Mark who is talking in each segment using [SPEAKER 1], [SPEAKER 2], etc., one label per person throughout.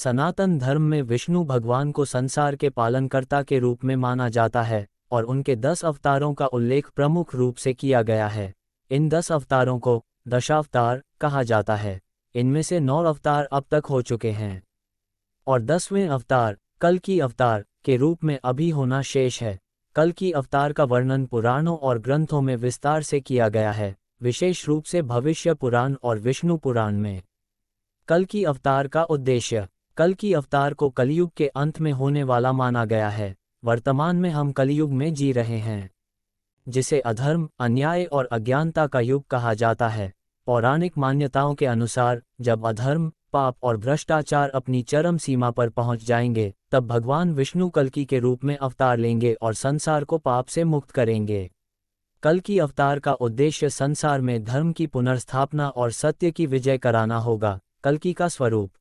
[SPEAKER 1] सनातन धर्म में विष्णु भगवान को संसार के पालनकर्ता के रूप में माना जाता है और उनके 10 अवतारों का उल्लेख प्रमुख रूप से किया गया है। इन 10 अवतारों को दशावतार कहा जाता है। इनमें से 9 अवतार अब तक हो चुके हैं और 10वें अवतार कल्कि अवतार के रूप में अभी होना शेष है। कल्कि अवतार का वर्णन पुराणों और ग्रंथों में विस्तार से किया गया है, विशेष रूप से भविष्य पुराण और विष्णु पुराण में। कल्कि अवतार का उद्देश्य। कल्कि अवतार को कलियुग के अंत में होने वाला माना गया है। वर्तमान में हम कलियुग में जी रहे हैं, जिसे अधर्म, अन्याय और अज्ञानता का युग कहा जाता है। पौराणिक मान्यताओं के अनुसार जब अधर्म, पाप और भ्रष्टाचार अपनी चरम सीमा पर पहुंच जाएंगे, तब भगवान विष्णु कल्कि के रूप में अवतार लेंगे और संसार को पाप से मुक्त करेंगे। कल्कि अवतार का उद्देश्य संसार में धर्म की पुनर्स्थापना और सत्य की विजय कराना होगा। कल्कि का स्वरूप।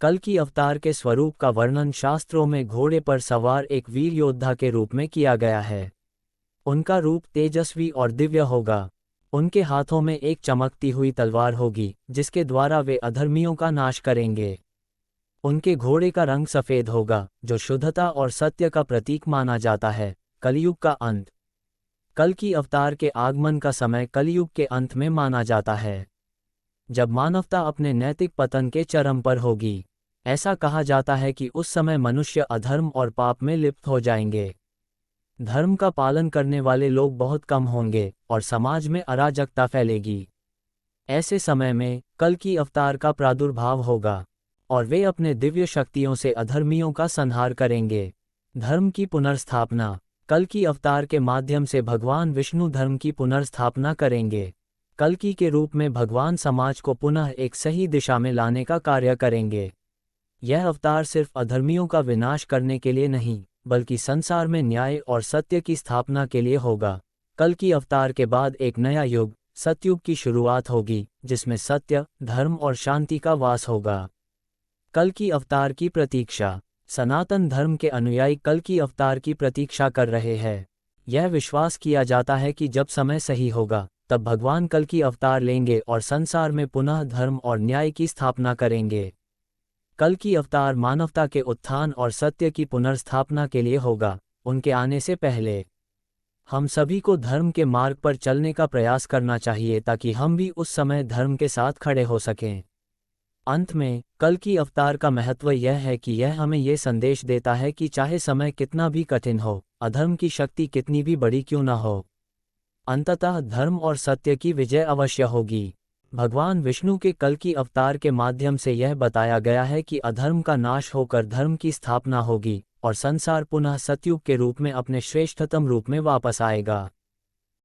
[SPEAKER 1] कल्कि अवतार के स्वरूप का वर्णन शास्त्रों में घोड़े पर सवार एक वीर योद्धा के रूप में किया गया है। उनका रूप तेजस्वी और दिव्य होगा। उनके हाथों में एक चमकती हुई तलवार होगी, जिसके द्वारा वे अधर्मियों का नाश करेंगे। उनके घोड़े का रंग सफ़ेद होगा, जो शुद्धता और सत्य का प्रतीक माना जाता है। कलियुग का अंत। कल्कि अवतार के आगमन का समय कलियुग के अंत में माना जाता है, जब मानवता अपने नैतिक पतन के चरम पर होगी। ऐसा कहा जाता है कि उस समय मनुष्य अधर्म और पाप में लिप्त हो जाएंगे। धर्म का पालन करने वाले लोग बहुत कम होंगे और समाज में अराजकता फैलेगी। ऐसे समय में कल्कि अवतार का प्रादुर्भाव होगा और वे अपने दिव्य शक्तियों से अधर्मियों का संहार करेंगे। धर्म की पुनर्स्थापना। कल्कि अवतार के माध्यम से भगवान विष्णु धर्म की पुनर्स्थापना करेंगे। कल्कि के रूप में भगवान समाज को पुनः एक सही दिशा में लाने का कार्य करेंगे। यह अवतार सिर्फ अधर्मियों का विनाश करने के लिए नहीं, बल्कि संसार में न्याय और सत्य की स्थापना के लिए होगा। कल्कि अवतार के बाद एक नया युग, सतयुग की शुरुआत होगी, जिसमें सत्य, धर्म और शांति का वास होगा। कल्कि अवतार की प्रतीक्षा। सनातन धर्म के अनुयायी कल्कि अवतार की प्रतीक्षा कर रहे हैं। यह विश्वास किया जाता है कि जब समय सही होगा, तब भगवान कल्कि अवतार लेंगे और संसार में पुनः धर्म और न्याय की स्थापना करेंगे। कल्कि अवतार मानवता के उत्थान और सत्य की पुनर्स्थापना के लिए होगा। उनके आने से पहले हम सभी को धर्म के मार्ग पर चलने का प्रयास करना चाहिए, ताकि हम भी उस समय धर्म के साथ खड़े हो सकें। अंत में, कल्कि अवतार का महत्व यह है कि यह हमें यह संदेश देता है कि चाहे समय कितना भी कठिन हो, अधर्म की शक्ति कितनी भी बड़ी क्यों न हो, अंततः धर्म और सत्य की विजय अवश्य होगी। भगवान विष्णु के कल्कि अवतार के माध्यम से यह बताया गया है कि अधर्म का नाश होकर धर्म की स्थापना होगी और संसार पुनः सतयुग के रूप में अपने श्रेष्ठतम रूप में वापस आएगा।